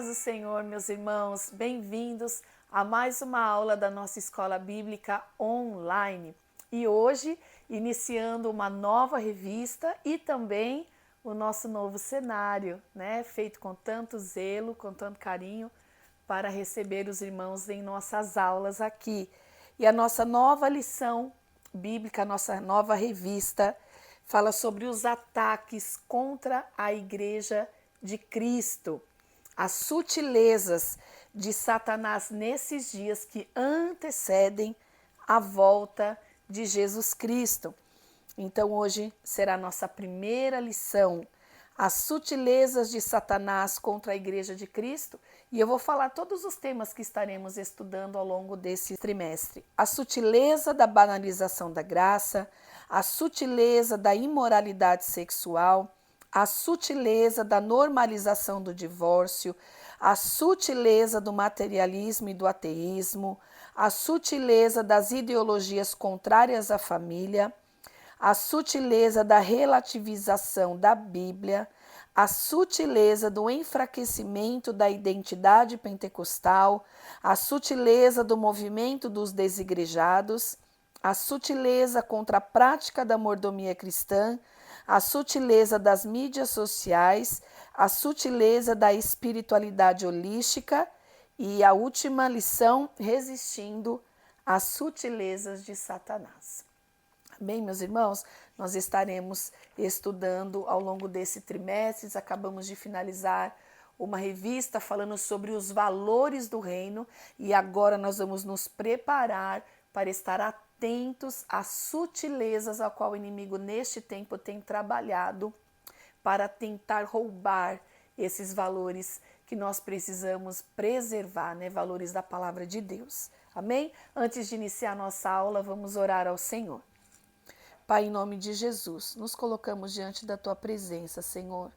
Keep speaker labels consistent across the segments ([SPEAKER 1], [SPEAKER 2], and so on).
[SPEAKER 1] paz do Senhor, meus irmãos, bem-vindos a mais uma aula da nossa Escola Bíblica Online. E hoje, iniciando uma nova revista e também o nosso novo cenário, né? Feito com tanto zelo, com tanto carinho, para receber os irmãos em nossas aulas aqui. E a nossa nova lição bíblica, a nossa nova revista, fala sobre os ataques contra a Igreja de Cristo, as sutilezas de Satanás nesses dias que antecedem a volta de Jesus Cristo. Então hoje será a nossa primeira lição, as sutilezas de Satanás contra a Igreja de Cristo, e eu vou falar todos os temas que estaremos estudando ao longo desse trimestre. A sutileza da banalização da graça, a sutileza da imoralidade sexual, a sutileza da normalização do divórcio, a sutileza do materialismo e do ateísmo, a sutileza das ideologias contrárias à família, a sutileza da relativização da Bíblia, a sutileza do enfraquecimento da identidade pentecostal, a sutileza do movimento dos desigrejados, a sutileza contra a prática da mordomia cristã, a sutileza das mídias sociais, a sutileza da espiritualidade holística e a última lição, resistindo às sutilezas de Satanás. Bem, meus irmãos, nós estaremos estudando ao longo desse trimestre, acabamos de finalizar uma revista falando sobre os valores do reino e agora nós vamos nos preparar para estar atentos às sutilezas a qual o inimigo neste tempo tem trabalhado para tentar roubar esses valores que nós precisamos preservar, né? Valores da palavra de Deus. Amém? Antes de iniciar a nossa aula, vamos orar ao Senhor. Pai, em nome de Jesus, nos colocamos diante da Tua presença, Senhor.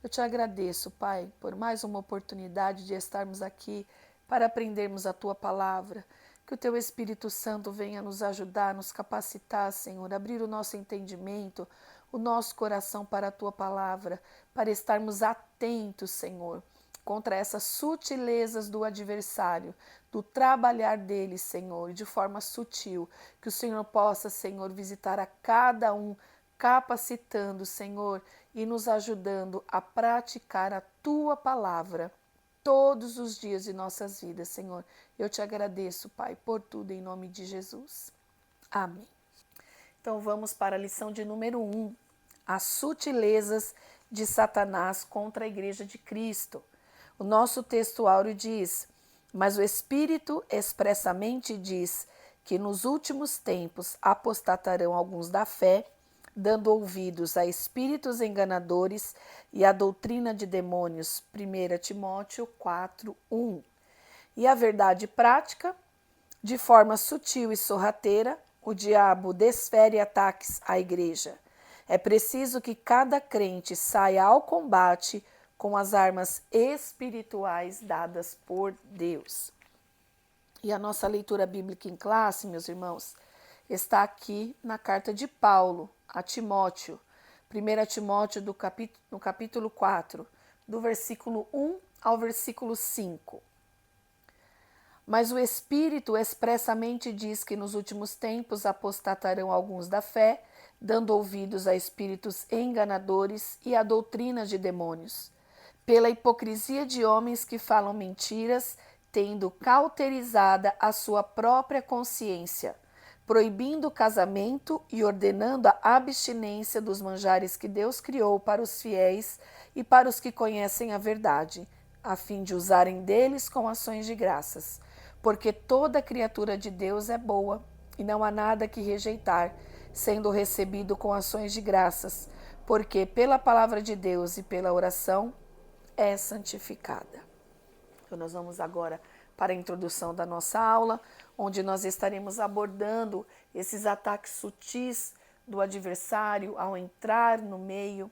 [SPEAKER 1] Eu te agradeço, Pai, por mais uma oportunidade de estarmos aqui para aprendermos a Tua palavra. Que o Teu Espírito Santo venha nos ajudar, nos capacitar, Senhor, abrir o nosso entendimento, o nosso coração para a Tua palavra, para estarmos atentos, Senhor, contra essas sutilezas do adversário, do trabalhar dele, Senhor, de forma sutil, que o Senhor possa, Senhor, visitar a cada um, capacitando, Senhor, e nos ajudando a praticar a Tua palavra todos os dias de nossas vidas, Senhor. Eu te agradeço, Pai, por tudo em nome de Jesus. Amém. Então vamos para a lição de número 1, as sutilezas de Satanás contra a Igreja de Cristo. O nosso texto áureo diz: mas o Espírito expressamente diz que nos últimos tempos apostatarão alguns da fé, dando ouvidos a espíritos enganadores e a doutrina de demônios. 1 Timóteo 4:1. E a verdade prática, de forma sutil e sorrateira, o diabo desfere ataques à igreja. É preciso que cada crente saia ao combate com as armas espirituais dadas por Deus. E a nossa leitura bíblica em classe, meus irmãos, está aqui na carta de Paulo a Timóteo, 1 Timóteo no capítulo 4, do versículo 1 ao versículo 5. Mas o Espírito expressamente diz que nos últimos tempos apostatarão alguns da fé, dando ouvidos a espíritos enganadores e a doutrinas de demônios, pela hipocrisia de homens que falam mentiras, tendo cauterizada a sua própria consciência, proibindo o casamento e ordenando a abstinência dos manjares que Deus criou para os fiéis e para os que conhecem a verdade, a fim de usarem deles com ações de graças. Porque toda criatura de Deus é boa, e não há nada que rejeitar, sendo recebido com ações de graças, porque pela palavra de Deus e pela oração é santificada. Então nós vamos agora para a introdução da nossa aula, onde nós estaremos abordando esses ataques sutis do adversário ao entrar no meio,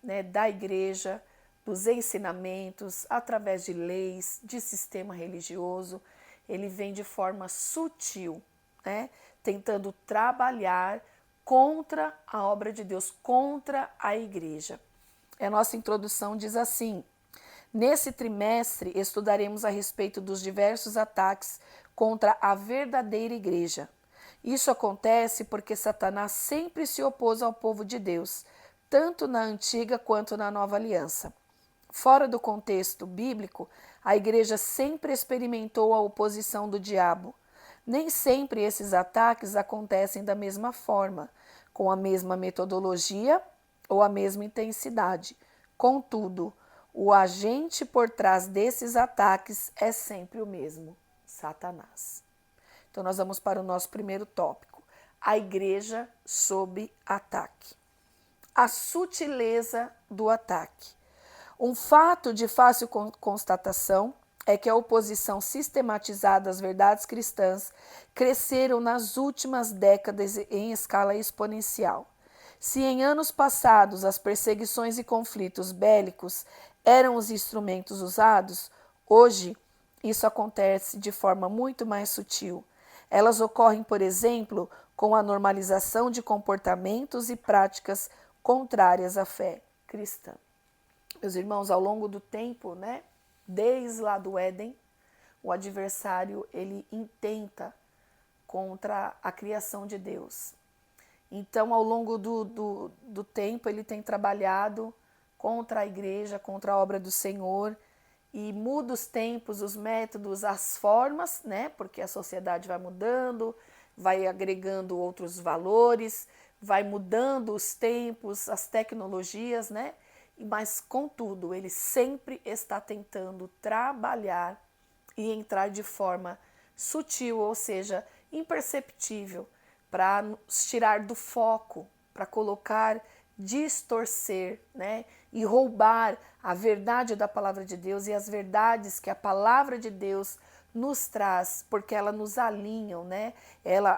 [SPEAKER 1] né, da igreja, dos ensinamentos, através de leis, de sistema religioso. Ele vem de forma sutil, né, tentando trabalhar contra a obra de Deus, contra a igreja. A nossa introdução diz assim: Nesse trimestre, estudaremos a respeito dos diversos ataques contra a verdadeira igreja. Isso acontece porque Satanás sempre se opôs ao povo de Deus, tanto na antiga quanto na nova aliança. Fora do contexto bíblico, a igreja sempre experimentou a oposição do diabo. Nem sempre esses ataques acontecem da mesma forma, com a mesma metodologia ou a mesma intensidade. Contudo, o agente por trás desses ataques é sempre o mesmo, Satanás. Então, nós vamos para o nosso primeiro tópico: a igreja sob ataque. A sutileza do ataque. Um fato de fácil constatação é que a oposição sistematizada às verdades cristãs cresceram nas últimas décadas em escala exponencial. Se em anos passados as perseguições e conflitos bélicos eram os instrumentos usados, hoje isso acontece de forma muito mais sutil. Elas ocorrem, por exemplo, com a normalização de comportamentos e práticas contrárias à fé cristã. Meus irmãos, ao longo do tempo, desde lá do Éden, o adversário ele intenta contra a criação de Deus. Então, ao longo do tempo, ele tem trabalhado contra a igreja, contra a obra do Senhor, e muda os tempos, os métodos, as formas, porque a sociedade vai mudando, vai agregando outros valores, vai mudando os tempos, as tecnologias, mas, contudo, ele sempre está tentando trabalhar e entrar de forma sutil, ou seja, imperceptível, para nos tirar do foco, para colocar, distorcer, e roubar a verdade da palavra de Deus e as verdades que a palavra de Deus nos traz, porque ela nos alinham,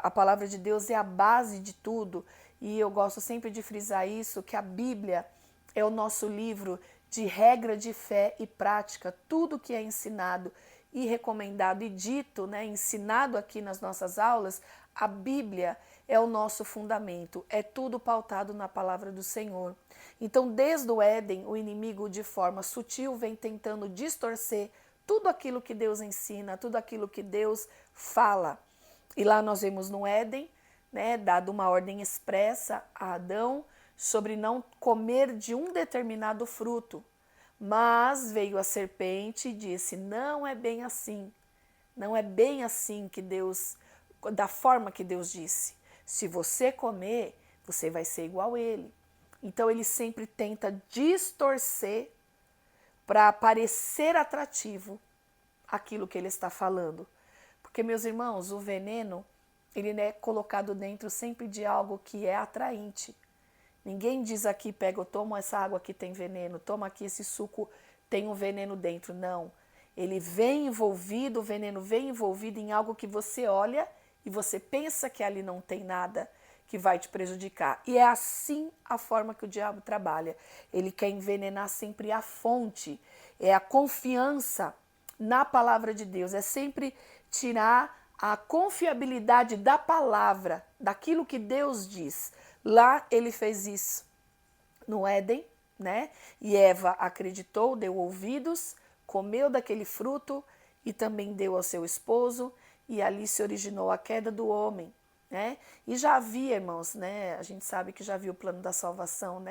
[SPEAKER 1] a palavra de Deus é a base de tudo, e eu gosto sempre de frisar isso, que a Bíblia é o nosso livro de regra de fé e prática. Tudo que é ensinado e recomendado e dito, ensinado aqui nas nossas aulas, a Bíblia é o nosso fundamento. É tudo pautado na palavra do Senhor. Então, desde o Éden, o inimigo, de forma sutil, vem tentando distorcer tudo aquilo que Deus ensina, tudo aquilo que Deus fala. E lá nós vemos no Éden, dado uma ordem expressa a Adão, sobre não comer de um determinado fruto. Mas veio a serpente e disse: não é bem assim. Não é bem assim que Deus, da forma que Deus disse. Se você comer, você vai ser igual a ele. Então ele sempre tenta distorcer para parecer atrativo aquilo que ele está falando. Porque, meus irmãos, o veneno, ele é colocado dentro sempre de algo que é atraente. Ninguém diz aqui, toma essa água que tem veneno, toma aqui esse suco, tem um veneno dentro. Não. Ele vem envolvido, o veneno vem envolvido em algo que você olha e você pensa que ali não tem nada que vai te prejudicar. E é assim a forma que o diabo trabalha. Ele quer envenenar sempre a fonte, é a confiança na palavra de Deus, é sempre tirar a confiabilidade da palavra, daquilo que Deus diz. Lá ele fez isso no Éden, E Eva acreditou, deu ouvidos, comeu daquele fruto e também deu ao seu esposo, e ali se originou a queda do homem, E já havia, irmãos, a gente sabe que já havia o plano da salvação,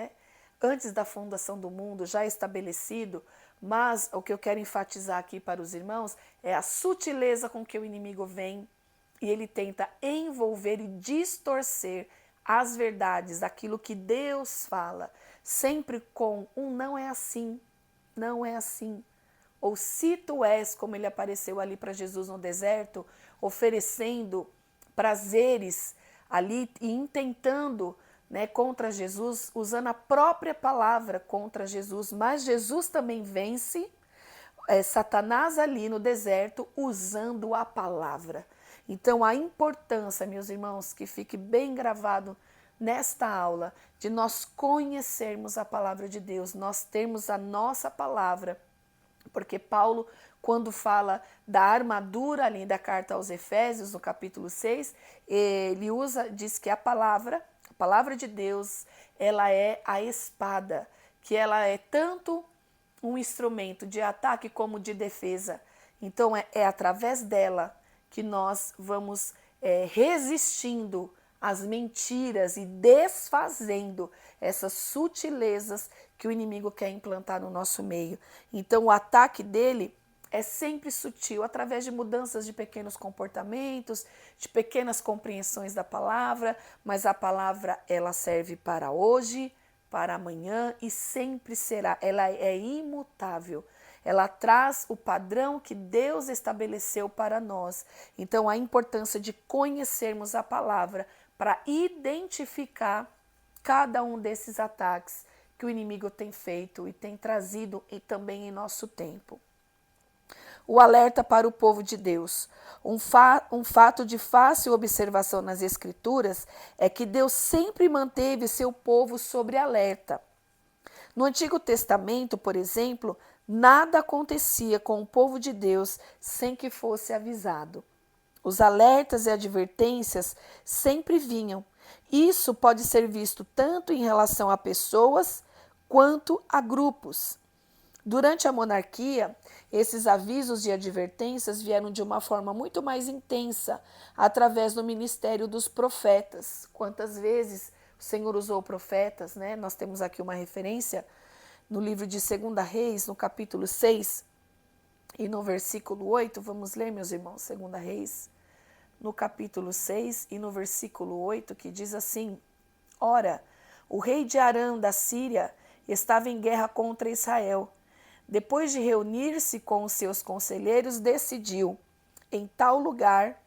[SPEAKER 1] Antes da fundação do mundo, já estabelecido, mas o que eu quero enfatizar aqui para os irmãos é a sutileza com que o inimigo vem e ele tenta envolver e distorcer as verdades, aquilo que Deus fala, sempre com não é assim, não é assim. Ou se tu és, como ele apareceu ali para Jesus no deserto, oferecendo prazeres ali e intentando, contra Jesus, usando a própria palavra contra Jesus, mas Jesus também vence Satanás ali no deserto usando a palavra. Então, a importância, meus irmãos, que fique bem gravado nesta aula, de nós conhecermos a palavra de Deus, nós termos a nossa palavra, porque Paulo, quando fala da armadura ali da carta aos Efésios, no capítulo 6, ele diz que a palavra de Deus, ela é a espada, que ela é tanto um instrumento de ataque como de defesa. Então é através dela que nós vamos resistindo às mentiras e desfazendo essas sutilezas que o inimigo quer implantar no nosso meio. Então o ataque dele é sempre sutil, através de mudanças de pequenos comportamentos, de pequenas compreensões da palavra, mas a palavra ela serve para hoje, para amanhã e sempre será. Ela é imutável. Ela traz o padrão que Deus estabeleceu para nós. Então, a importância de conhecermos a palavra para identificar cada um desses ataques que o inimigo tem feito e tem trazido e também em nosso tempo. O alerta para o povo de Deus. Um fato de fácil observação nas Escrituras é que Deus sempre manteve seu povo sob alerta. No Antigo Testamento, por exemplo, nada acontecia com o povo de Deus sem que fosse avisado. Os alertas e advertências sempre vinham. Isso pode ser visto tanto em relação a pessoas quanto a grupos. Durante a monarquia, esses avisos e advertências vieram de uma forma muito mais intensa, através do ministério dos profetas. Quantas vezes o Senhor usou profetas, né? Nós temos aqui uma referência no livro de 2 Reis, no capítulo 6 e no versículo 8. Vamos ler, meus irmãos, 2 Reis, no capítulo 6 e no versículo 8, que diz assim: Ora, o rei de Arã da Síria estava em guerra contra Israel. Depois de reunir-se com os seus conselheiros, decidiu: em tal lugar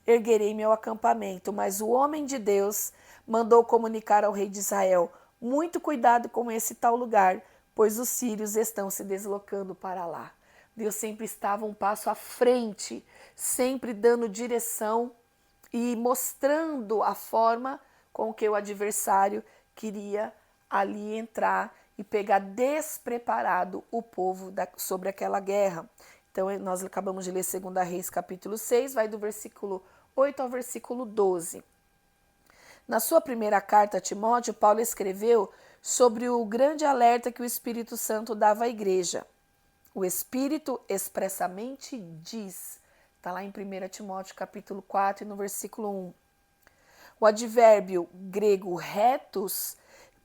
[SPEAKER 1] erguerei meu acampamento. Mas o homem de Deus mandou comunicar ao rei de Israel: muito cuidado com esse tal lugar, pois os sírios estão se deslocando para lá. Deus sempre estava um passo à frente, sempre dando direção e mostrando a forma com que o adversário queria ali entrar e pegar despreparado o povo sobre aquela guerra. Então, nós acabamos de ler 2 Reis, capítulo 6, vai do versículo 8 ao versículo 12. Na sua primeira carta a Timóteo, Paulo escreveu sobre o grande alerta que o Espírito Santo dava à igreja. O Espírito expressamente diz, está lá em 1 Timóteo, capítulo 4, no versículo 1. O advérbio grego retus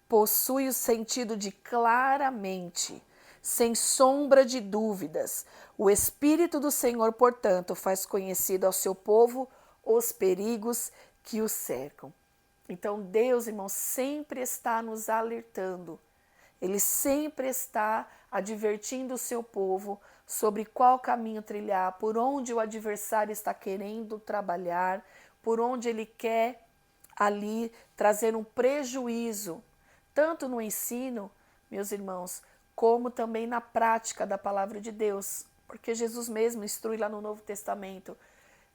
[SPEAKER 1] possui o sentido de claramente, sem sombra de dúvidas. O Espírito do Senhor, portanto, faz conhecido ao seu povo os perigos que o cercam. Então, Deus, irmão, sempre está nos alertando. Ele sempre está advertindo o seu povo sobre qual caminho trilhar, por onde o adversário está querendo trabalhar, por onde ele quer ali trazer um prejuízo, tanto no ensino, meus irmãos, como também na prática da palavra de Deus. Porque Jesus mesmo instrui lá no Novo Testamento,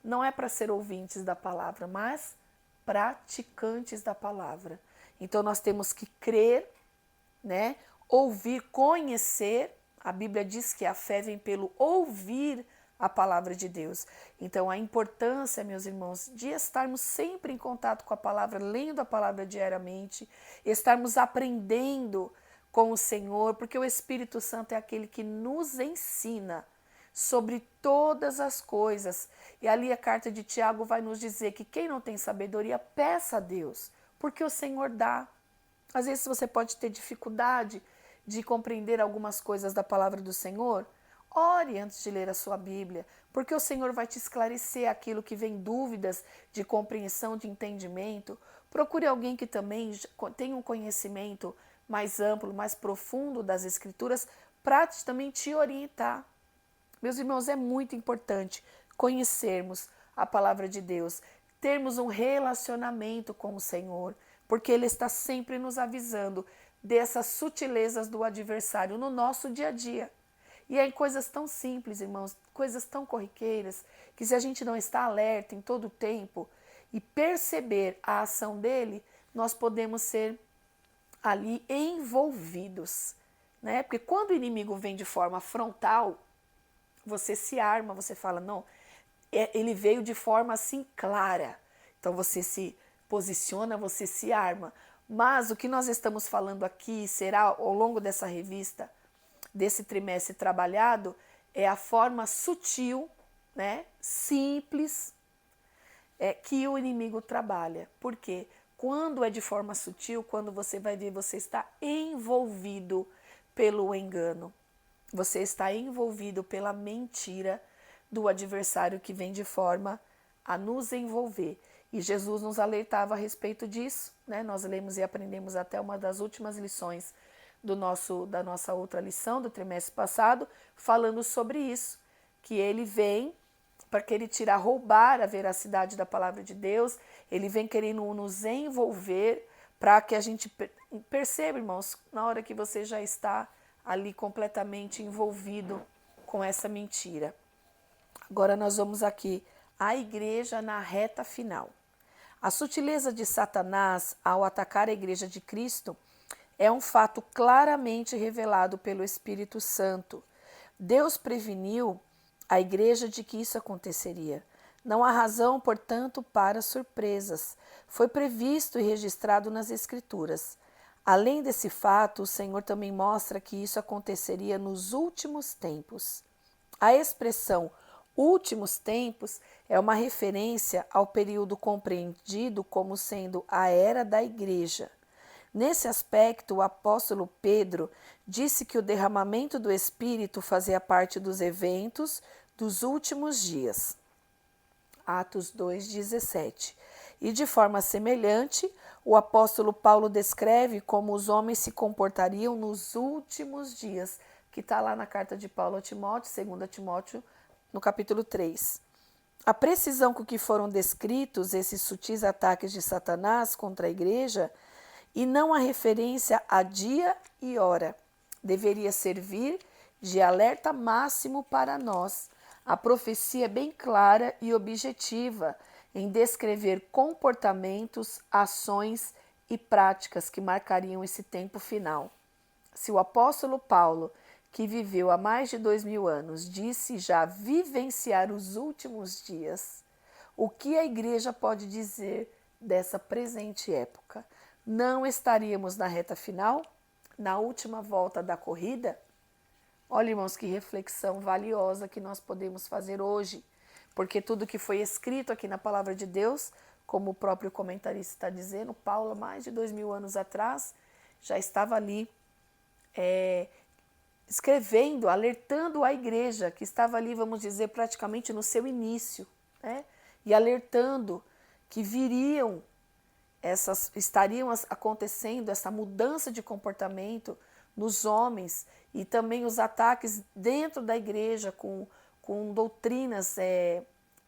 [SPEAKER 1] não é para ser ouvintes da palavra, mas praticantes da palavra. Então nós temos que crer, né? Ouvir, conhecer. A Bíblia diz que a fé vem pelo ouvir a palavra de Deus. Então a importância, meus irmãos, de estarmos sempre em contato com a palavra, lendo a palavra diariamente, estarmos aprendendo com o Senhor, porque o Espírito Santo é aquele que nos ensina sobre todas as coisas. E ali a carta de Tiago vai nos dizer que quem não tem sabedoria, peça a Deus, porque o Senhor dá. Às vezes você pode ter dificuldade de compreender algumas coisas da palavra do Senhor. Ore antes de ler a sua Bíblia, porque o Senhor vai te esclarecer aquilo que vem dúvidas de compreensão, de entendimento. Procure alguém que também tenha um conhecimento mais amplo, mais profundo das Escrituras, para também te orientar. Meus irmãos, é muito importante conhecermos a palavra de Deus, termos um relacionamento com o Senhor, porque Ele está sempre nos avisando dessas sutilezas do adversário no nosso dia a dia. E é em coisas tão simples, irmãos, coisas tão corriqueiras, que se a gente não está alerta em todo o tempo e perceber a ação dele, nós podemos ser ali envolvidos, né? Porque quando o inimigo vem de forma frontal, você se arma, você fala, não, ele veio de forma assim clara. Então você se posiciona, você se arma. Mas o que nós estamos falando aqui será ao longo dessa revista desse trimestre trabalhado é a forma sutil, né, simples, que o inimigo trabalha. Por quê? Quando é de forma sutil, quando você vai ver, você está envolvido pelo engano. Você está envolvido pela mentira do adversário que vem de forma a nos envolver. E Jesus nos alertava a respeito disso, né? Nós lemos e aprendemos até uma das últimas lições da nossa outra lição do trimestre passado, falando sobre isso, que ele vem para querer tirar, roubar a veracidade da palavra de Deus, ele vem querendo nos envolver para que a gente perceba, irmãos, na hora que você já está ali completamente envolvido com essa mentira. Agora nós vamos aqui, a igreja na reta final. A sutileza de Satanás ao atacar a igreja de Cristo é um fato claramente revelado pelo Espírito Santo. Deus preveniu a igreja de que isso aconteceria. Não há razão, portanto, para surpresas. Foi previsto e registrado nas Escrituras. Além desse fato, o Senhor também mostra que isso aconteceria nos últimos tempos. A expressão últimos tempos é uma referência ao período compreendido como sendo a era da igreja. Nesse aspecto, o apóstolo Pedro disse que o derramamento do Espírito fazia parte dos eventos dos últimos dias. Atos 2,17. E de forma semelhante, o apóstolo Paulo descreve como os homens se comportariam nos últimos dias, que está lá na carta de Paulo a Timóteo, 2 Timóteo, no capítulo 3. A precisão com que foram descritos esses sutis ataques de Satanás contra a igreja, e não a referência a dia e hora, deveria servir de alerta máximo para nós. A profecia é bem clara e objetiva em descrever comportamentos, ações e práticas que marcariam esse tempo final. Se o apóstolo Paulo, que viveu há mais de 2000 anos, disse já vivenciar os últimos dias, o que a igreja pode dizer dessa presente época? Não estaríamos na reta final? Na última volta da corrida? Olha, irmãos, que reflexão valiosa que nós podemos fazer hoje, porque tudo que foi escrito aqui na palavra de Deus, como o próprio comentarista está dizendo, Paulo, mais de 2000 anos atrás, já estava ali escrevendo, alertando a igreja, que estava ali, vamos dizer, praticamente no seu início, né? E alertando que estariam acontecendo essa mudança de comportamento nos homens e também os ataques dentro da igreja com doutrinas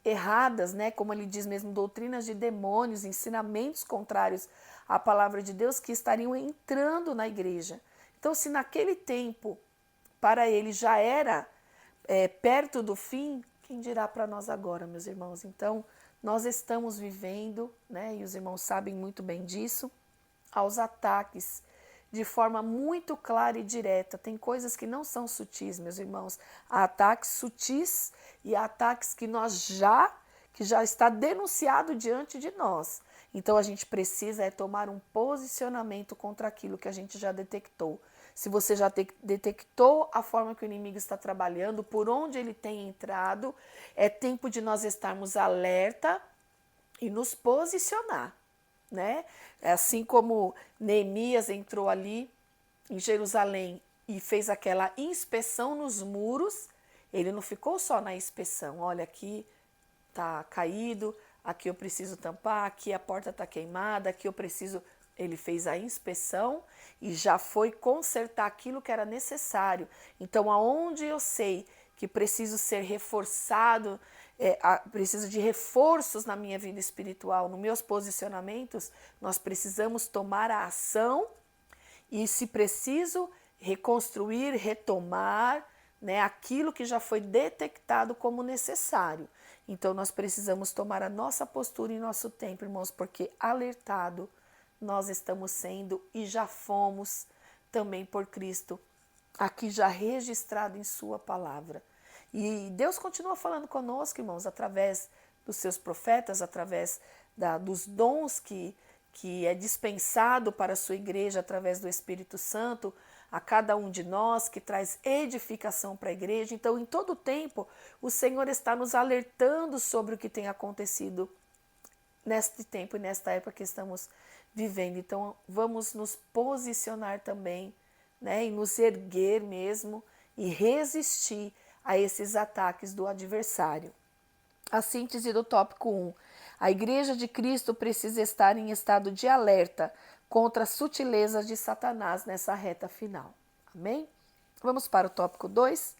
[SPEAKER 1] erradas, né? Como ele diz mesmo, doutrinas de demônios, ensinamentos contrários à palavra de Deus que estariam entrando na igreja. Então, se naquele tempo para ele já era perto do fim, quem dirá para nós agora, meus irmãos? Então, nós estamos vivendo, né, e os irmãos sabem muito bem disso, aos ataques de forma muito clara e direta. Tem coisas que não são sutis, meus irmãos. Há ataques sutis e há ataques que que já está denunciado diante de nós. Então a gente precisa tomar um posicionamento contra aquilo que a gente já detectou. Se você já detectou a forma que o inimigo está trabalhando, por onde ele tem entrado, é tempo de nós estarmos alerta e nos posicionar, né? Assim como Neemias entrou ali em Jerusalém e fez aquela inspeção nos muros, ele não ficou só na inspeção. Olha, aqui está caído, aqui eu preciso tampar, aqui a porta está queimada, aqui eu preciso... Ele fez a inspeção e já foi consertar aquilo que era necessário. Então, aonde eu sei que preciso ser reforçado, preciso de reforços na minha vida espiritual, nos meus posicionamentos, nós precisamos tomar a ação e, se preciso, reconstruir, retomar, né, aquilo que já foi detectado como necessário. Então, nós precisamos tomar a nossa postura em nosso tempo, irmãos, porque alertado nós estamos sendo e já fomos também por Cristo, aqui já registrado em sua palavra. E Deus continua falando conosco, irmãos, através dos seus profetas, através dos dons que é dispensado para a sua igreja, através do Espírito Santo, a cada um de nós, que traz edificação para a igreja. Então, em todo tempo, o Senhor está nos alertando sobre o que tem acontecido neste tempo e nesta época que estamos vivendo. Então, vamos nos posicionar também, né, e nos erguer mesmo e resistir a esses ataques do adversário. A síntese do tópico 1. A Igreja de Cristo precisa estar em estado de alerta contra as sutilezas de Satanás nessa reta final. Amém? Vamos para o tópico 2.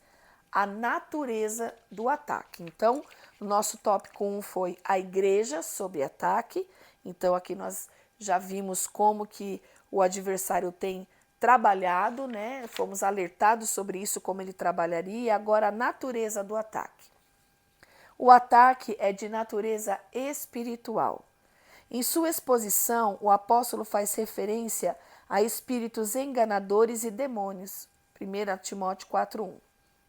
[SPEAKER 1] A natureza do ataque. Então, o nosso tópico 1 foi a igreja sob ataque. Então, aqui nós já vimos como que o adversário tem trabalhado, né? Fomos alertados sobre isso, como ele trabalharia. E agora, a natureza do ataque. O ataque é de natureza espiritual. Em sua exposição, o apóstolo faz referência a espíritos enganadores e demônios. 1 Timóteo 4:1.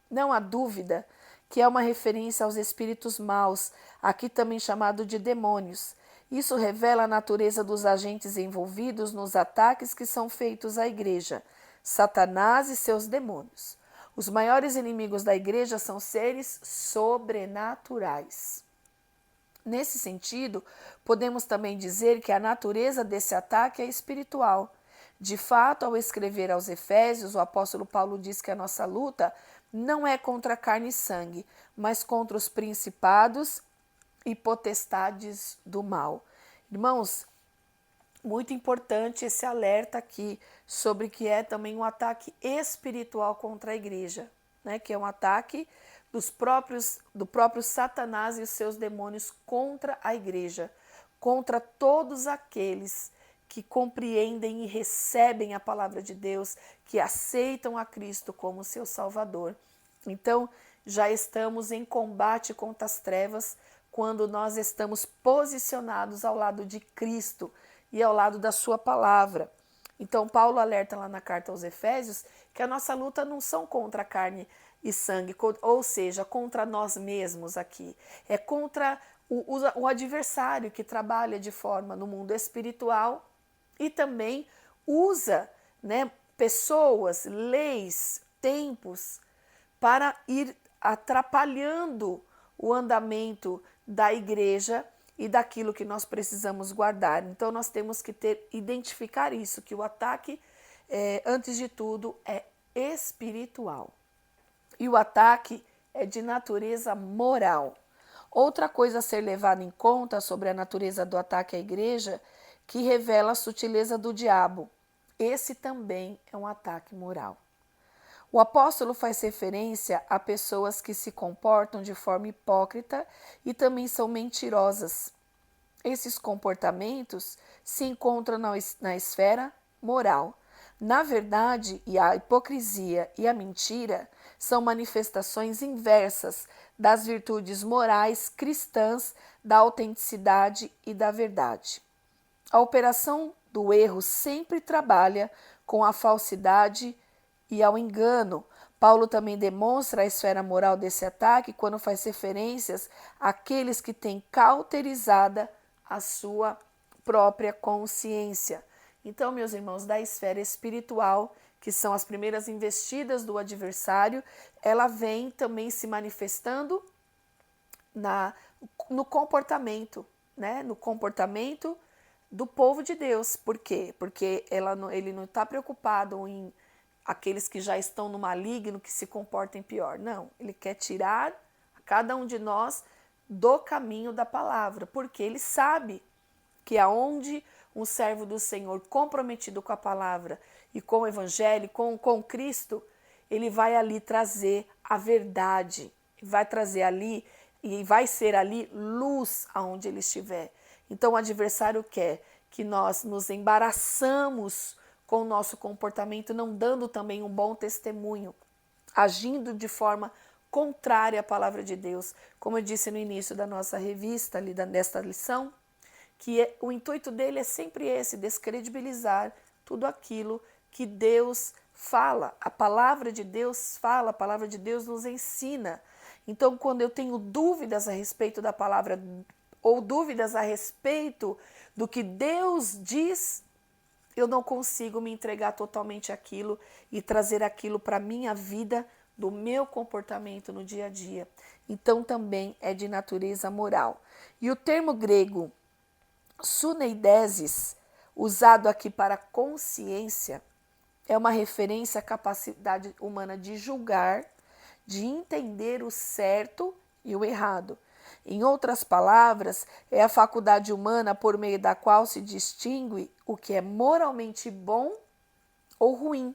[SPEAKER 1] Não há dúvida que é uma referência aos espíritos maus, aqui também chamado de demônios. Isso revela a natureza dos agentes envolvidos nos ataques que são feitos à igreja, Satanás e seus demônios. Os maiores inimigos da igreja são seres sobrenaturais. Nesse sentido, podemos também dizer que a natureza desse ataque é espiritual. De fato, ao escrever aos Efésios, o apóstolo Paulo diz que a nossa luta não é contra carne e sangue, mas contra os principados e potestades do mal. Irmãos, muito importante esse alerta aqui sobre que é também um ataque espiritual contra a igreja, né? Que é um ataque do próprio Satanás e os seus demônios contra a igreja, contra todos aqueles que compreendem e recebem a palavra de Deus, que aceitam a Cristo como seu Salvador. Então, já estamos em combate contra as trevas quando nós estamos posicionados ao lado de Cristo e ao lado da sua palavra. Então, Paulo alerta lá na carta aos Efésios que a nossa luta não são contra a carne e sangue, ou seja, contra nós mesmos aqui. É contra o adversário que trabalha de forma no mundo espiritual e também usa, né, pessoas, leis, tempos para ir atrapalhando o andamento da igreja e daquilo que nós precisamos guardar. Então, nós temos que identificar isso, que o ataque, antes de tudo, é espiritual. E o ataque é de natureza moral. Outra coisa a ser levada em conta sobre a natureza do ataque à igreja, que revela a sutileza do diabo. Esse também é um ataque moral. O apóstolo faz referência a pessoas que se comportam de forma hipócrita e também são mentirosas. Esses comportamentos se encontram na esfera moral. Na verdade, a hipocrisia e a mentira são manifestações inversas das virtudes morais cristãs, da autenticidade e da verdade. A operação do erro sempre trabalha com a falsidade e ao engano. Paulo também demonstra a esfera moral desse ataque quando faz referências àqueles que têm cauterizada a sua própria consciência. Então, meus irmãos, da esfera espiritual, que são as primeiras investidas do adversário, ela vem também se manifestando no comportamento, né? No comportamento do povo de Deus. Por quê? Porque ele não está preocupado em aqueles que já estão no maligno, que se comportem pior. Não, ele quer tirar a cada um de nós do caminho da palavra, porque ele sabe que aonde um servo do Senhor comprometido com a palavra e com o evangelho, com Cristo, ele vai ali trazer a verdade, vai trazer ali e vai ser ali luz aonde ele estiver. Então o adversário quer que nós nos embaraçamos com o nosso comportamento, não dando também um bom testemunho, agindo de forma contrária à palavra de Deus. Como eu disse no início da nossa revista, ali desta lição, que o intuito dele é sempre esse, descredibilizar tudo aquilo que Deus fala. A palavra de Deus fala, a palavra de Deus nos ensina. Então, quando eu tenho dúvidas a respeito da palavra ou dúvidas a respeito do que Deus diz, eu não consigo me entregar totalmente àquilo e trazer aquilo para a minha vida, do meu comportamento no dia a dia. Então também é de natureza moral. E o termo grego suneidesis, usado aqui para consciência, é uma referência à capacidade humana de julgar, de entender o certo e o errado. Em outras palavras, é a faculdade humana por meio da qual se distingue o que é moralmente bom ou ruim.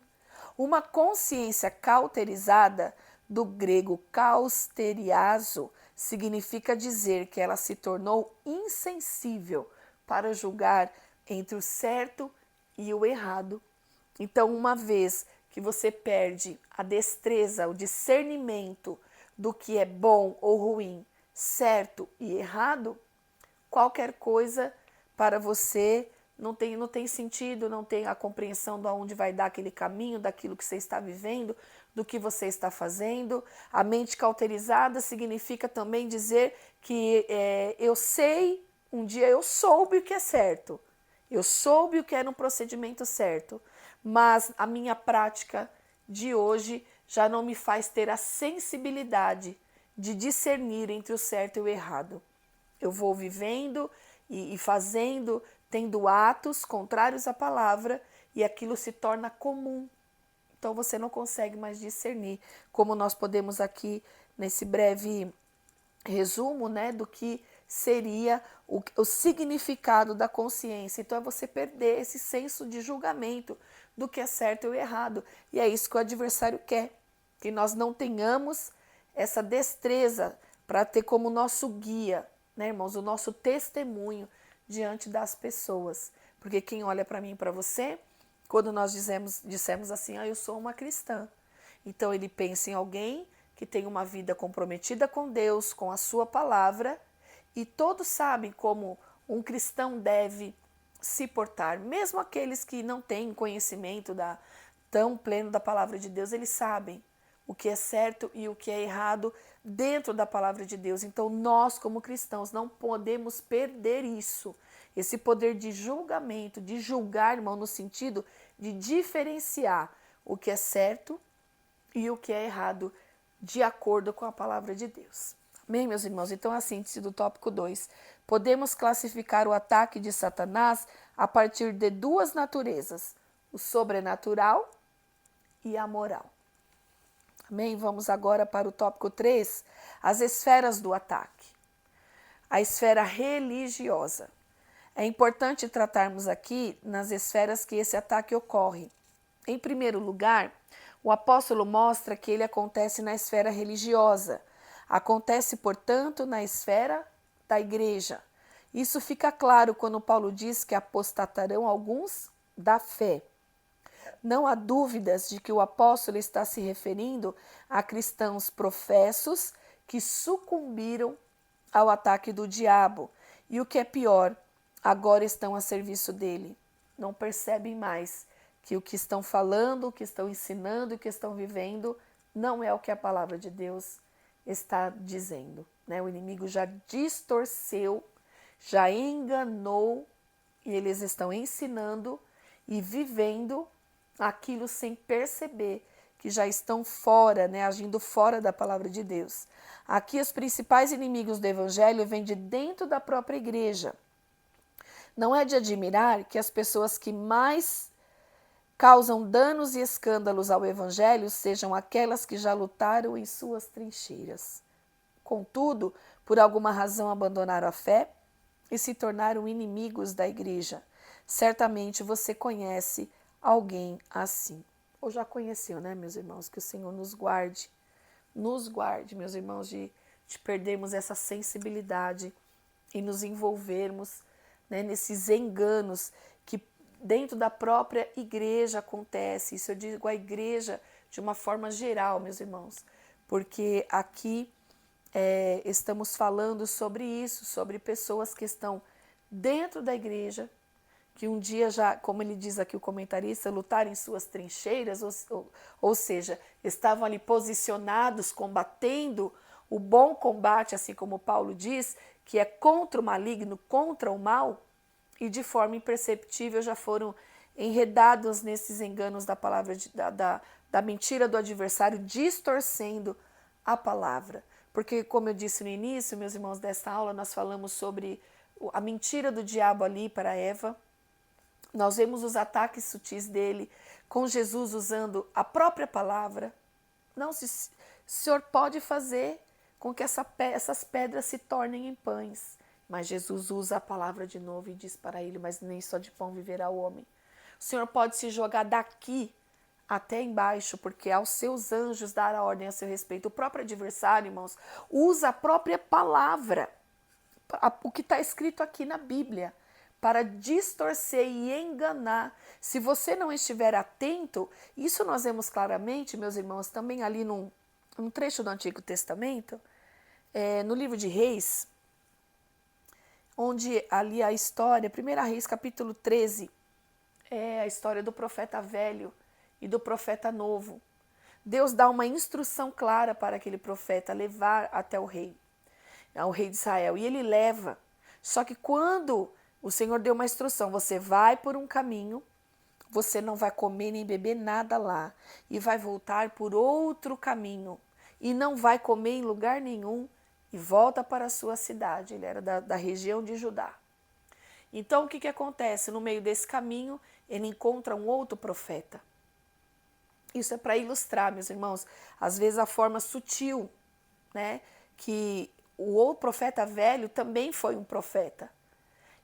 [SPEAKER 1] Uma consciência cauterizada, do grego kausteriazo, significa dizer que ela se tornou insensível para julgar entre o certo e o errado. Então, uma vez que você perde a destreza, o discernimento do que é bom ou ruim, certo e errado, qualquer coisa para você não tem sentido, não tem a compreensão de onde vai dar aquele caminho, daquilo que você está vivendo, do que você está fazendo. A mente cauterizada significa também dizer que eu sei, um dia eu soube o que é certo, eu soube o que era um procedimento certo, mas a minha prática de hoje já não me faz ter a sensibilidade de discernir entre o certo e o errado. Eu vou vivendo e fazendo, tendo atos contrários à palavra, e aquilo se torna comum. Então você não consegue mais discernir, como nós podemos aqui nesse breve resumo, né, do que seria o significado da consciência. Então é você perder esse senso de julgamento do que é certo e o errado. E é isso que o adversário quer, que nós não tenhamos essa destreza para ter como nosso guia, né, irmãos, o nosso testemunho diante das pessoas. Porque quem olha para mim e para você, quando nós dissemos assim, eu sou uma cristã, então ele pensa em alguém que tem uma vida comprometida com Deus, com a sua palavra, e todos sabem como um cristão deve se portar. Mesmo aqueles que não têm conhecimento tão pleno da palavra de Deus, eles sabem o que é certo e o que é errado dentro da palavra de Deus. Então nós, como cristãos, não podemos perder isso. Esse poder de julgamento, de julgar, irmão, no sentido de diferenciar o que é certo e o que é errado, de acordo com a palavra de Deus. Amém, meus irmãos? Então, a síntese do tópico 2. Podemos classificar o ataque de Satanás a partir de duas naturezas, o sobrenatural e a moral. Amém? Vamos agora para o tópico 3, as esferas do ataque. A esfera religiosa. É importante tratarmos aqui nas esferas que esse ataque ocorre. Em primeiro lugar, o apóstolo mostra que ele acontece na esfera religiosa. Acontece, portanto, na esfera da igreja. Isso fica claro quando Paulo diz que apostatarão alguns da fé. Não há dúvidas de que o apóstolo está se referindo a cristãos professos que sucumbiram ao ataque do diabo. E o que é pior, agora estão a serviço dele. Não percebem mais que o que estão falando, o que estão ensinando, o que estão vivendo, não é o que a palavra de Deus está dizendo, né? O inimigo já distorceu, já enganou, e eles estão ensinando e vivendo aquilo sem perceber que já estão fora, né? Agindo fora da palavra de Deus. Aqui os principais inimigos do evangelho vêm de dentro da própria igreja. Não é de admirar que as pessoas que mais causam danos e escândalos ao evangelho sejam aquelas que já lutaram em suas trincheiras. Contudo, por alguma razão abandonaram a fé e se tornaram inimigos da igreja. Certamente você conhece alguém assim. Ou já conheceu, né, meus irmãos? Que o Senhor nos guarde, meus irmãos, de perdermos essa sensibilidade e nos envolvermos, né, nesses enganos que dentro da própria igreja acontece. Isso eu digo a igreja de uma forma geral, meus irmãos, porque aqui estamos falando sobre isso, sobre pessoas que estão dentro da igreja, que um dia já, como ele diz aqui o comentarista, lutaram em suas trincheiras, ou seja, estavam ali posicionados, combatendo o bom combate, assim como Paulo diz, que é contra o maligno, contra o mal, e de forma imperceptível já foram enredados nesses enganos da palavra, da mentira do adversário, distorcendo a palavra. Porque, como eu disse no início, meus irmãos, desta aula, nós falamos sobre a mentira do diabo ali para Eva. Nós vemos os ataques sutis dele com Jesus usando a própria palavra. Não, o Senhor pode fazer com que essas pedras se tornem em pães. Mas Jesus usa a palavra de novo e diz para ele, mas nem só de pão viverá o homem. O Senhor pode se jogar daqui até embaixo, porque aos seus anjos dar a ordem a seu respeito. O próprio adversário, irmãos, usa a própria palavra, o que está escrito aqui na Bíblia, para distorcer e enganar. Se você não estiver atento, isso nós vemos claramente, meus irmãos, também ali num trecho do Antigo Testamento, no livro de Reis, onde ali a história, 1 Reis capítulo 13, é a história do profeta velho e do profeta novo. Deus dá uma instrução clara para aquele profeta levar até o rei, ao rei de Israel, e ele leva. Só que quando o Senhor deu uma instrução, você vai por um caminho, você não vai comer nem beber nada lá, e vai voltar por outro caminho, e não vai comer em lugar nenhum, e volta para a sua cidade. Ele era da região de Judá. Então, o que acontece? No meio desse caminho, ele encontra um outro profeta. Isso é para ilustrar, meus irmãos, às vezes a forma sutil, né? Que o outro profeta velho também foi um profeta.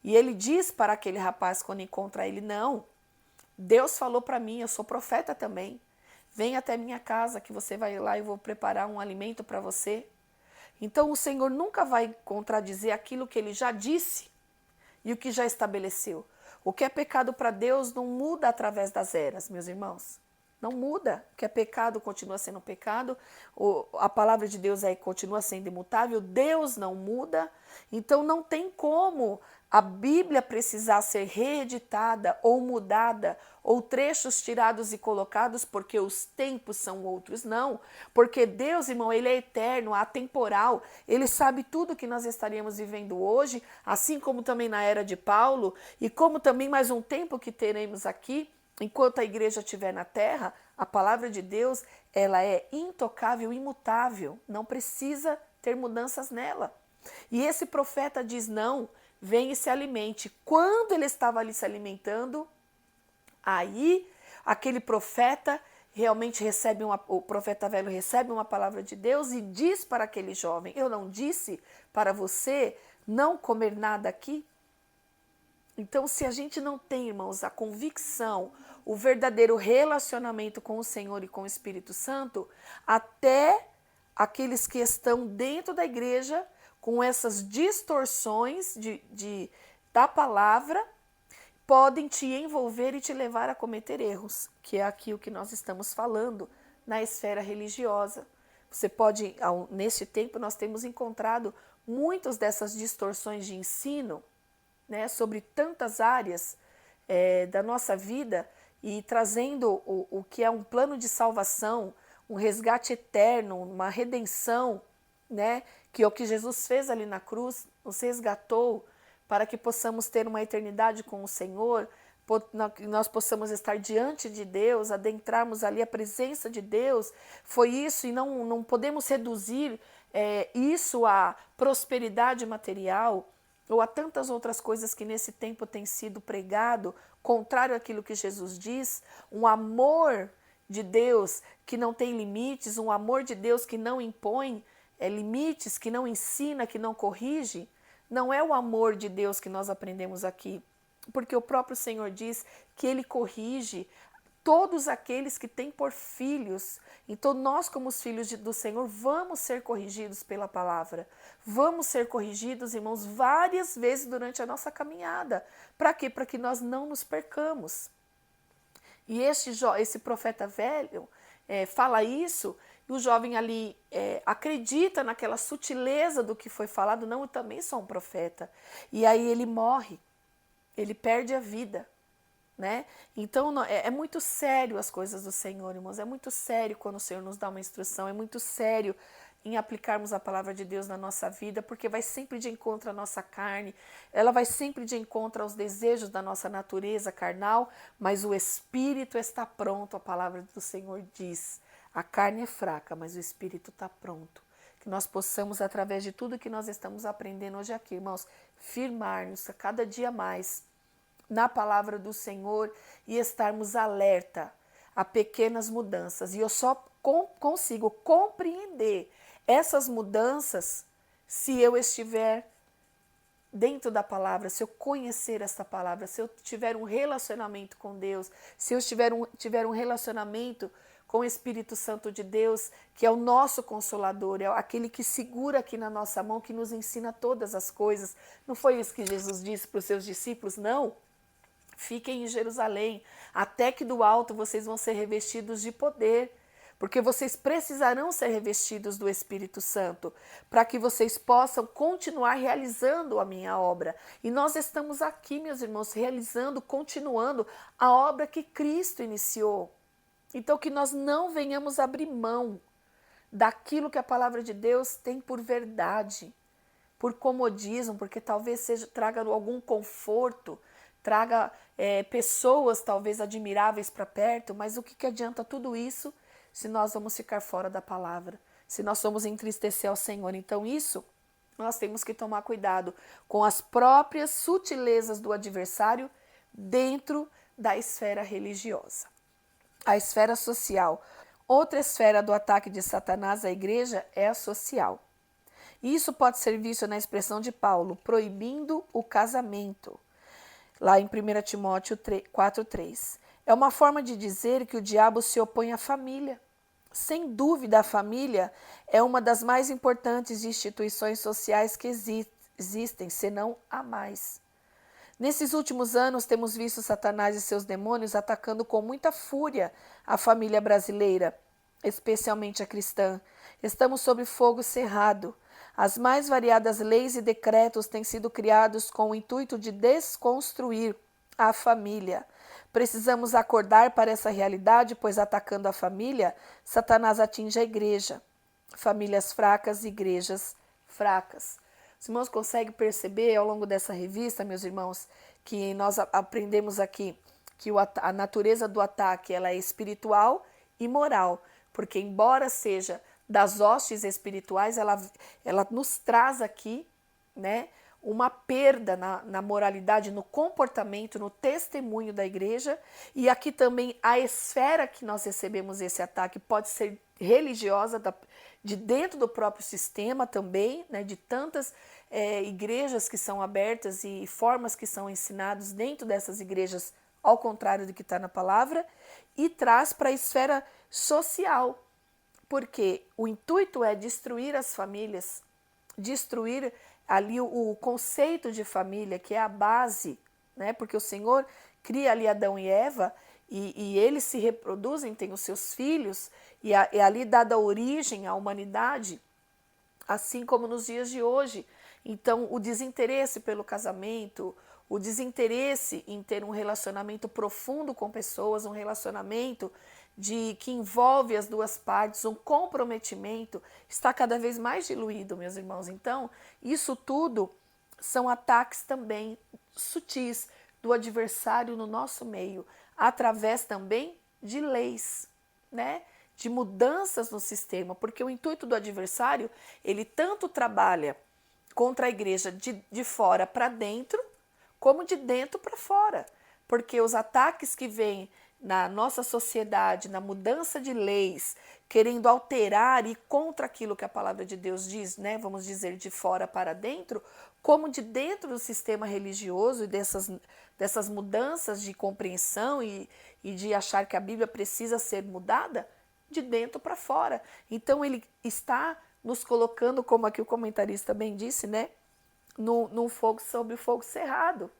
[SPEAKER 1] E ele diz para aquele rapaz, quando encontra ele, não, Deus falou para mim, eu sou profeta também. Vem até minha casa que você vai lá e eu vou preparar um alimento para você. Então o Senhor nunca vai contradizer aquilo que ele já disse e o que já estabeleceu. O que é pecado para Deus não muda através das eras, meus irmãos. Não muda. O que é pecado continua sendo pecado. A palavra de Deus aí continua sendo imutável. Deus não muda. Então não tem como a Bíblia precisar ser reeditada ou mudada, ou trechos tirados e colocados porque os tempos são outros. Não, porque Deus, irmão, ele é eterno, atemporal. Ele sabe tudo que nós estaríamos vivendo hoje, assim como também na era de Paulo, e como também mais um tempo que teremos aqui, enquanto a igreja estiver na terra. A palavra de Deus, ela é intocável, imutável, não precisa ter mudanças nela. E esse profeta diz, não, vem e se alimente. Quando ele estava ali se alimentando, aí aquele profeta realmente o profeta velho recebe uma palavra de Deus e diz para aquele jovem, eu não disse para você não comer nada aqui? Então, se a gente não tem, irmãos, a convicção, o verdadeiro relacionamento com o Senhor e com o Espírito Santo, até aqueles que estão dentro da igreja com essas distorções da palavra, podem te envolver e te levar a cometer erros, que é aqui o que nós estamos falando na esfera religiosa. Você pode, neste tempo, nós temos encontrado muitas dessas distorções de ensino, né, sobre tantas áreas da nossa vida, e trazendo o que é um plano de salvação, um resgate eterno, uma redenção, né, que é o que Jesus fez ali na cruz, nos resgatou para que possamos ter uma eternidade com o Senhor, nós possamos estar diante de Deus, adentrarmos ali a presença de Deus. Foi isso, e não podemos reduzir isso à prosperidade material, ou a tantas outras coisas que nesse tempo tem sido pregado, contrário àquilo que Jesus diz. Um amor de Deus que não tem limites, um amor de Deus que não impõe limites, que não ensina, que não corrige. Não é o amor de Deus que nós aprendemos aqui, porque o próprio Senhor diz que Ele corrige todos aqueles que têm por filhos. Então nós, como os filhos do Senhor, vamos ser corrigidos pela palavra. Vamos ser corrigidos, irmãos, várias vezes durante a nossa caminhada. Para quê? Para que nós não nos percamos. E esse profeta velho fala isso, e o jovem ali acredita naquela sutileza do que foi falado. Não, eu também sou um profeta. E aí ele morre, ele perde a vida. Né? Então é muito sério as coisas do Senhor, irmãos, é muito sério quando o Senhor nos dá uma instrução, é muito sério em aplicarmos a palavra de Deus na nossa vida, porque vai sempre de encontro à nossa carne, ela vai sempre de encontro aos desejos da nossa natureza carnal, mas o espírito está pronto, a palavra do Senhor diz. A carne é fraca, mas o espírito está pronto. Que nós possamos, através de tudo que nós estamos aprendendo hoje aqui, irmãos, firmar-nos a cada dia mais na palavra do Senhor e estarmos alerta a pequenas mudanças. E eu só consigo compreender essas mudanças se eu estiver dentro da palavra, se eu conhecer esta palavra, se eu tiver um relacionamento com Deus, se eu tiver um relacionamento com o Espírito Santo de Deus, que é o nosso Consolador, é aquele que segura aqui na nossa mão, que nos ensina todas as coisas. Não foi isso que Jesus disse para os seus discípulos? Não. Fiquem em Jerusalém, até que do alto vocês vão ser revestidos de poder, porque vocês precisarão ser revestidos do Espírito Santo, para que vocês possam continuar realizando a minha obra. E nós estamos aqui, meus irmãos, realizando, continuando a obra que Cristo iniciou. Então, que nós não venhamos abrir mão daquilo que a palavra de Deus tem por verdade, por comodismo, porque talvez traga algum conforto, traga pessoas talvez admiráveis para perto, mas o que adianta tudo isso se nós vamos ficar fora da palavra, se nós vamos entristecer ao Senhor? Então isso, nós temos que tomar cuidado com as próprias sutilezas do adversário dentro da esfera religiosa. A esfera social. Outra esfera do ataque de Satanás à igreja é a social. E isso pode ser visto na expressão de Paulo, proibindo o casamento, lá em 1 Timóteo 4,3. É uma forma de dizer que o diabo se opõe à família. Sem dúvida, a família é uma das mais importantes instituições sociais que existem, senão a mais. Nesses últimos anos, temos visto Satanás e seus demônios atacando com muita fúria a família brasileira, especialmente a cristã. Estamos sob fogo cerrado. As mais variadas leis e decretos têm sido criados com o intuito de desconstruir a família. Precisamos acordar para essa realidade, pois atacando a família, Satanás atinge a igreja. Famílias fracas, igrejas fracas. Os irmãos conseguem perceber ao longo dessa revista, meus irmãos, que nós aprendemos aqui que a natureza do ataque ela é espiritual e moral, porque embora seja das hostes espirituais, ela nos traz aqui, né, uma perda na moralidade, no comportamento, no testemunho da igreja. E aqui também a esfera que nós recebemos esse ataque pode ser religiosa, de dentro do próprio sistema também, né, de tantas igrejas que são abertas e formas que são ensinadas dentro dessas igrejas, ao contrário do que está na palavra, e traz para a esfera social, porque o intuito é destruir as famílias, destruir ali o conceito de família, que é a base, né? Porque o Senhor cria ali Adão e Eva, e eles se reproduzem, têm os seus filhos, e ali dada origem à humanidade, assim como nos dias de hoje. Então, o desinteresse pelo casamento, o desinteresse em ter um relacionamento profundo com pessoas, um relacionamento que envolve as duas partes, um comprometimento, está cada vez mais diluído, meus irmãos. Então, isso tudo são ataques também sutis do adversário no nosso meio, através também de leis, né? De mudanças no sistema, porque o intuito do adversário, ele tanto trabalha contra a igreja de fora para dentro, como de dentro para fora, porque os ataques que vêm na nossa sociedade, na mudança de leis, querendo alterar e contra aquilo que a palavra de Deus diz, né? Vamos dizer, de fora para dentro, como de dentro do sistema religioso e dessas mudanças de compreensão e de achar que a Bíblia precisa ser mudada, de dentro para fora. Então ele está nos colocando, como aqui o comentarista bem disse, né? Num fogo sobre o fogo cerrado.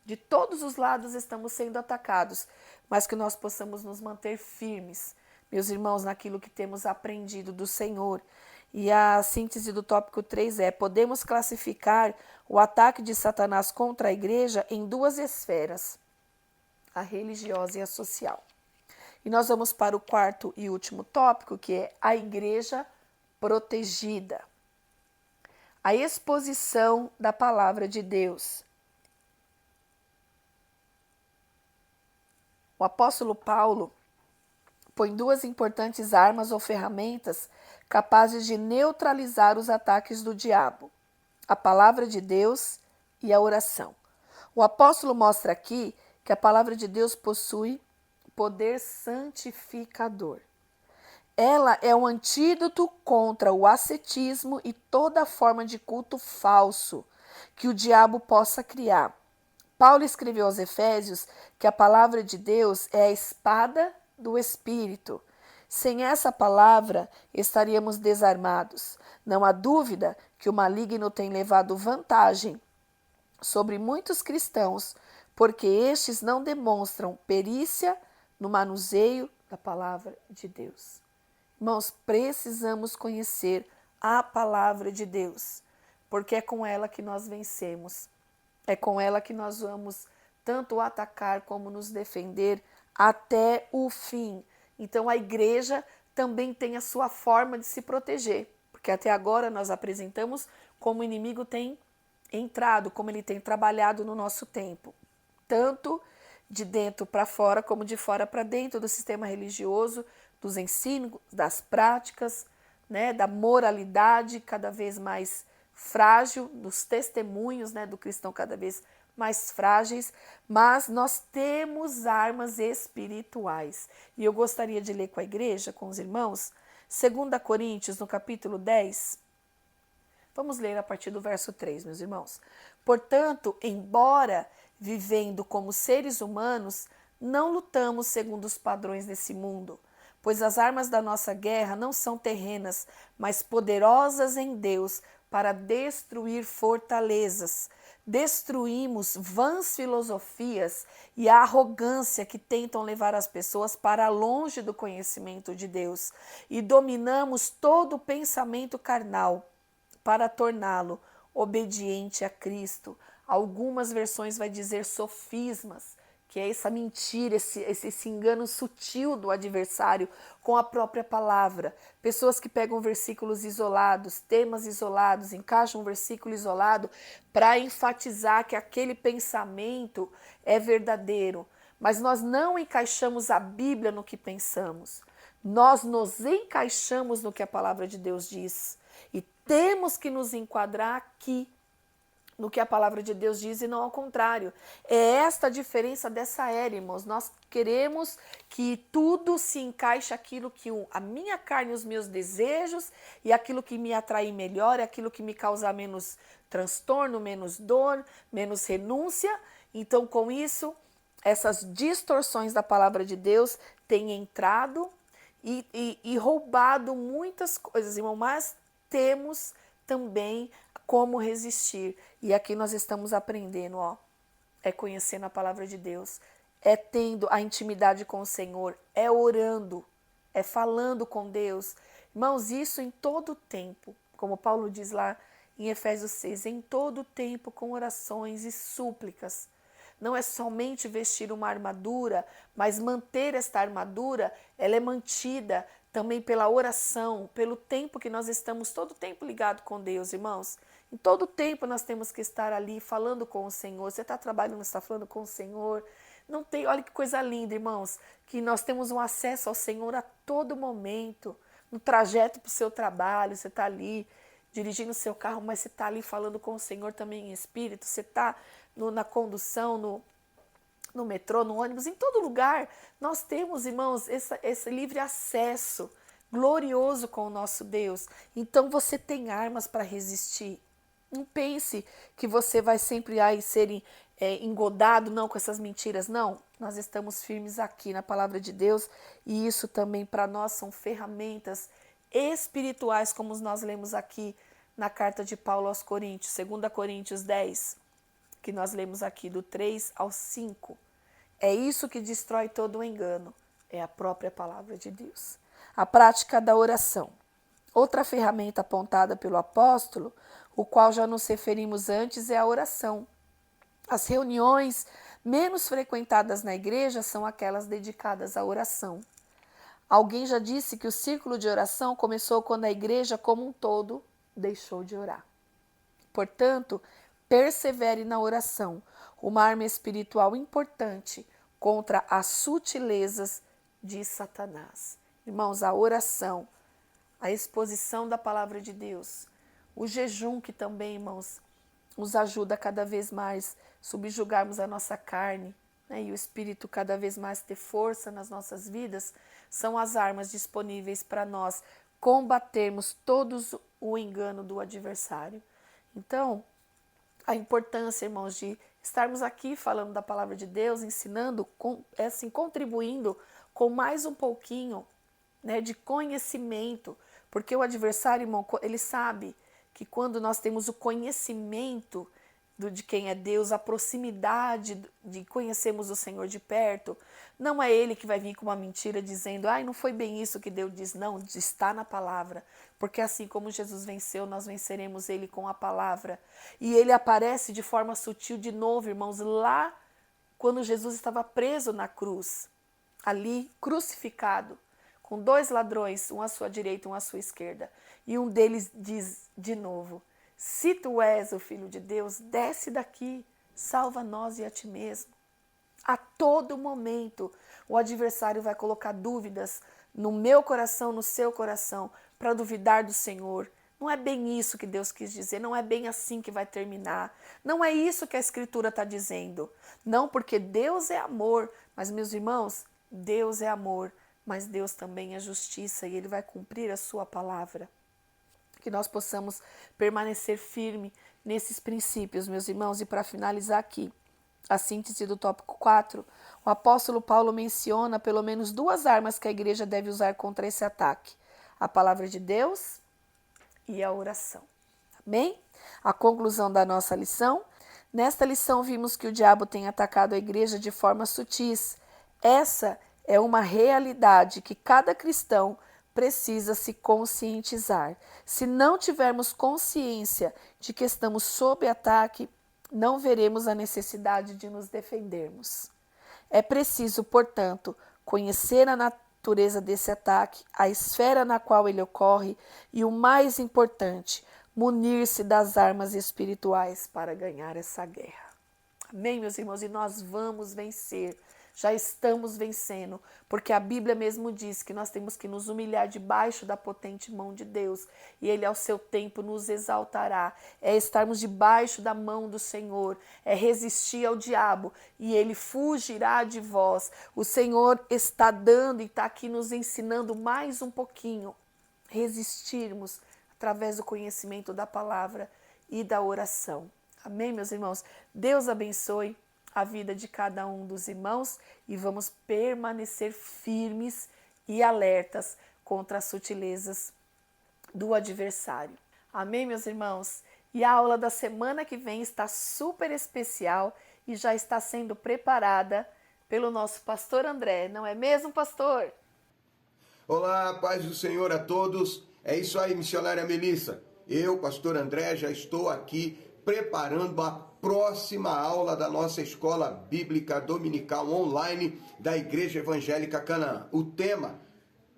[SPEAKER 1] De todos os lados estamos sendo atacados, mas que nós possamos nos manter firmes, meus irmãos, naquilo que temos aprendido do Senhor. E a síntese do tópico 3 é: podemos classificar o ataque de Satanás contra a igreja em duas esferas, a religiosa e a social. E nós vamos para o quarto e último tópico, que é a igreja protegida. A exposição da palavra de Deus. O apóstolo Paulo põe duas importantes armas ou ferramentas capazes de neutralizar os ataques do diabo: a palavra de Deus e a oração. O apóstolo mostra aqui que a palavra de Deus possui poder santificador. Ela é um antídoto contra o ascetismo e toda forma de culto falso que o diabo possa criar. Paulo escreveu aos Efésios que a palavra de Deus é a espada do Espírito. Sem essa palavra, estaríamos desarmados. Não há dúvida que o maligno tem levado vantagem sobre muitos cristãos, porque estes não demonstram perícia no manuseio da palavra de Deus. Irmãos, precisamos conhecer a palavra de Deus, porque é com ela que nós vencemos. É com ela que nós vamos tanto atacar como nos defender até o fim. Então a igreja também tem a sua forma de se proteger, porque até agora nós apresentamos como o inimigo tem entrado, como ele tem trabalhado no nosso tempo, tanto de dentro para fora como de fora para dentro do sistema religioso, dos ensinos, das práticas, da moralidade cada vez mais frágil, dos testemunhos do cristão cada vez mais frágeis, mas nós temos armas espirituais. E eu gostaria de ler com a igreja, com os irmãos, 2 Coríntios, no capítulo 10. Vamos ler a partir do verso 3, meus irmãos. Portanto, embora vivendo como seres humanos, não lutamos segundo os padrões desse mundo, pois as armas da nossa guerra não são terrenas, mas poderosas em Deus para destruir fortalezas. Destruímos vãs filosofias e a arrogância que tentam levar as pessoas para longe do conhecimento de Deus e dominamos todo o pensamento carnal para torná-lo obediente a Cristo. Algumas versões vai dizer sofismas, que é essa mentira, esse engano sutil do adversário com a própria palavra. Pessoas que pegam versículos isolados, temas isolados, encaixam um versículo isolado para enfatizar que aquele pensamento é verdadeiro. Mas nós não encaixamos a Bíblia no que pensamos. Nós nos encaixamos no que a palavra de Deus diz. E temos que nos enquadrar aqui no que a palavra de Deus diz e não ao contrário. É esta a diferença dessa era, irmãos. Nós queremos que tudo se encaixe aquilo que a minha carne e os meus desejos e aquilo que me atrai melhor, aquilo que me causa menos transtorno, menos dor, menos renúncia. Então, com isso, essas distorções da palavra de Deus têm entrado e roubado muitas coisas, irmão, mas temos também como resistir. E aqui nós estamos aprendendo, é conhecendo a palavra de Deus, é tendo a intimidade com o Senhor, é orando, é falando com Deus. Irmãos, isso em todo tempo, como Paulo diz lá em Efésios 6, em todo tempo com orações e súplicas. Não é somente vestir uma armadura, mas manter esta armadura, ela é mantida também pela oração, pelo tempo que nós estamos todo tempo ligado com Deus, irmãos. Em todo tempo nós temos que estar ali falando com o Senhor. Você está trabalhando, está falando com o Senhor. Não tem, olha que coisa linda, irmãos, que nós temos um acesso ao Senhor a todo momento. No trajeto para o seu trabalho, você está ali dirigindo o seu carro, mas você está ali falando com o Senhor também em espírito. Você está na condução, no metrô, no ônibus, em todo lugar. Nós temos, irmãos, esse livre acesso glorioso com o nosso Deus. Então você tem armas para resistir. Não pense que você vai sempre aí ser engodado, não, com essas mentiras. Não, nós estamos firmes aqui na palavra de Deus e isso também para nós são ferramentas espirituais, como nós lemos aqui na carta de Paulo aos Coríntios, 2 Coríntios 10, que nós lemos aqui do 3 ao 5. É isso que destrói todo o engano, é a própria palavra de Deus. A prática da oração. Outra ferramenta apontada pelo apóstolo, o qual já nos referimos antes, é a oração. As reuniões menos frequentadas na igreja são aquelas dedicadas à oração. Alguém já disse que o círculo de oração começou quando a igreja como um todo deixou de orar. Portanto, persevere na oração, uma arma espiritual importante contra as sutilezas de Satanás. Irmãos, a oração, a exposição da palavra de Deus, o jejum que também, irmãos, nos ajuda a cada vez mais subjugarmos a nossa carne, né, e o Espírito cada vez mais ter força nas nossas vidas, são as armas disponíveis para nós combatermos todos o engano do adversário. Então, a importância, irmãos, de estarmos aqui falando da palavra de Deus, ensinando, assim, contribuindo com mais um pouquinho, né, de conhecimento, porque o adversário, irmão, ele sabe que quando nós temos o conhecimento de quem é Deus, a proximidade de conhecermos o Senhor de perto, não é ele que vai vir com uma mentira dizendo, não foi bem isso que Deus diz, não, está na palavra, porque assim como Jesus venceu, nós venceremos ele com a palavra, e ele aparece de forma sutil de novo, irmãos, lá quando Jesus estava preso na cruz, ali crucificado, com 2 ladrões, um à sua direita e um à sua esquerda, e um deles diz de novo, se tu és o Filho de Deus, desce daqui, salva nós e a ti mesmo. A todo momento, o adversário vai colocar dúvidas no meu coração, no seu coração, para duvidar do Senhor. Não é bem isso que Deus quis dizer, não é bem assim que vai terminar. Não é isso que a Escritura está dizendo. Não, porque Deus é amor, mas meus irmãos, Deus é amor, mas Deus também é justiça e Ele vai cumprir a sua palavra. Que nós possamos permanecer firme nesses princípios, meus irmãos. E para finalizar aqui, a síntese do tópico 4, o apóstolo Paulo menciona pelo menos 2 armas que a igreja deve usar contra esse ataque. A palavra de Deus e a oração. Amém? A conclusão da nossa lição. Nesta lição vimos que o diabo tem atacado a igreja de forma sutis. Essa é uma realidade que cada cristão precisa se conscientizar. Se não tivermos consciência de que estamos sob ataque, não veremos a necessidade de nos defendermos. É preciso, portanto, conhecer a natureza desse ataque, a esfera na qual ele ocorre e, o mais importante, munir-se das armas espirituais para ganhar essa guerra. Amém, meus irmãos? E nós vamos vencer. Já estamos vencendo, porque a Bíblia mesmo diz que nós temos que nos humilhar debaixo da potente mão de Deus, e Ele ao seu tempo nos exaltará. É estarmos debaixo da mão do Senhor, é resistir ao diabo, e ele fugirá de vós. O Senhor está dando e está aqui nos ensinando mais um pouquinho, resistirmos através do conhecimento da palavra e da oração. Amém, meus irmãos? Deus abençoe a vida de cada um dos irmãos e vamos permanecer firmes e alertas contra as sutilezas do adversário. Amém, meus irmãos? E a aula da semana que vem está super especial e já está sendo preparada pelo nosso pastor André, não é mesmo, pastor?
[SPEAKER 2] Olá, paz do Senhor a todos. É isso aí, missionária Melissa. Eu, pastor André, já estou aqui preparando a próxima aula da nossa escola bíblica dominical online da Igreja Evangélica Canaã. O tema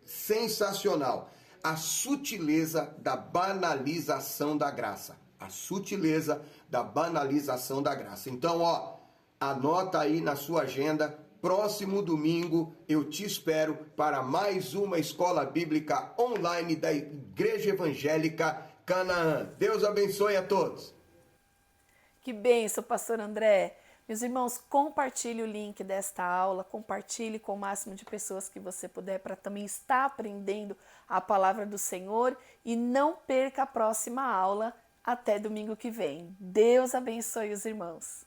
[SPEAKER 2] sensacional: a sutileza da banalização da graça. A sutileza da banalização da graça. Então, anota aí na sua agenda. Próximo domingo eu te espero para mais uma escola bíblica online da Igreja Evangélica Canaã. Deus abençoe a todos.
[SPEAKER 1] Que bênção, pastor André. Meus irmãos, compartilhe o link desta aula, compartilhe com o máximo de pessoas que você puder para também estar aprendendo a palavra do Senhor e não perca a próxima aula até domingo que vem. Deus abençoe os irmãos.